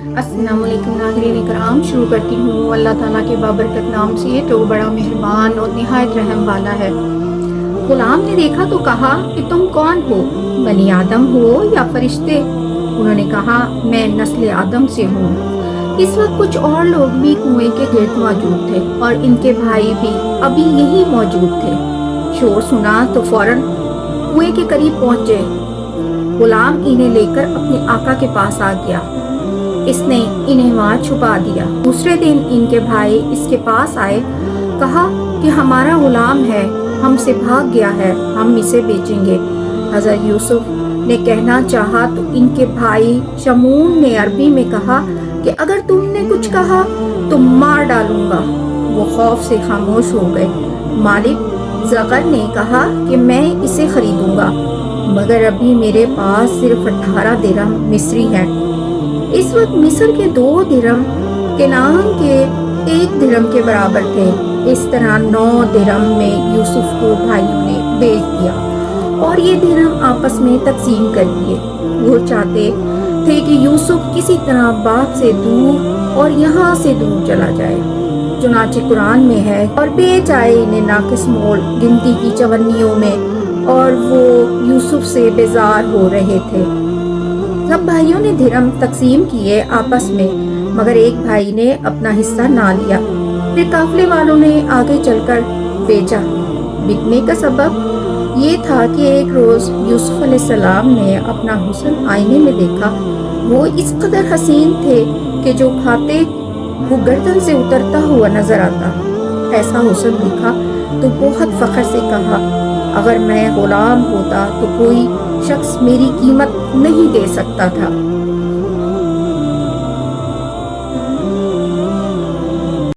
السلام علیکم ناظرین کرام، شروع کرتی ہوں اللہ تعالیٰ کے بابرکت نام سے جو بڑا مہربان اور نہایت رحم والا ہے۔ غلام نے دیکھا تو کہا کہ تم کون ہو، بنی آدم ہو یا فرشتے؟ انہوں نے کہا میں نسل آدم سے ہوں۔ اس وقت کچھ اور لوگ بھی کنویں کے گرد موجود تھے اور ان کے بھائی بھی ابھی یہی موجود تھے۔ شور سنا تو فوراً کنویں کے قریب پہنچے۔ غلام انہیں لے کر اپنے آقا کے پاس آ گیا۔ اس نے انہیں وہاں چھپا دیا۔ دوسرے دن ان کے بھائی اس کے پاس آئے، کہا کہ ہمارا غلام ہے، ہم سے بھاگ گیا ہے، ہم اسے بیچیں گے۔ حضرت یوسف نے کہنا چاہا تو ان کے بھائی شمعون نے عربی میں کہا کہ اگر تم نے کچھ کہا تو مار ڈالوں گا۔ وہ خوف سے خاموش ہو گئے۔ مالک زغر نے کہا کہ میں اسے خریدوں گا، مگر ابھی میرے پاس صرف 18 درہم مصری ہے۔ اس وقت مصر کے 2 درہم کنعان کے 1 درہم کے برابر تھے۔ اس طرح 9 درہم میں یوسف کو بھائیوں نے بیچ دیا اور یہ درہم آپس میں تقسیم کر دیے۔ وہ چاہتے تھے کہ یوسف کسی طرح باپ سے دور اور یہاں سے دور چلا جائے، چنانچہ قرآن میں ہے اور بیچ آئے انہیں ناقص مول گنتی کی چونیوں میں، اور وہ یوسف سے بیزار ہو رہے تھے۔ سب بھائیوں نے درہم تقسیم کیے آپس میں، مگر ایک بھائی نے اپنا حصہ نہ لیا۔ پھر قافلے والوں نے آگے چل کر بیچا۔ بکنے کا سبب یہ تھا کہ ایک روز یوسف علیہ السلام نے اپنا حسن آئینے میں دیکھا۔ وہ اس قدر حسین تھے کہ جو کھاتے وہ گردن سے اترتا ہوا نظر آتا۔ ایسا حسن دیکھا تو بہت فخر سے کہا اگر میں غلام ہوتا تو کوئی شخص میری قیمت نہیں دے سکتا تھا۔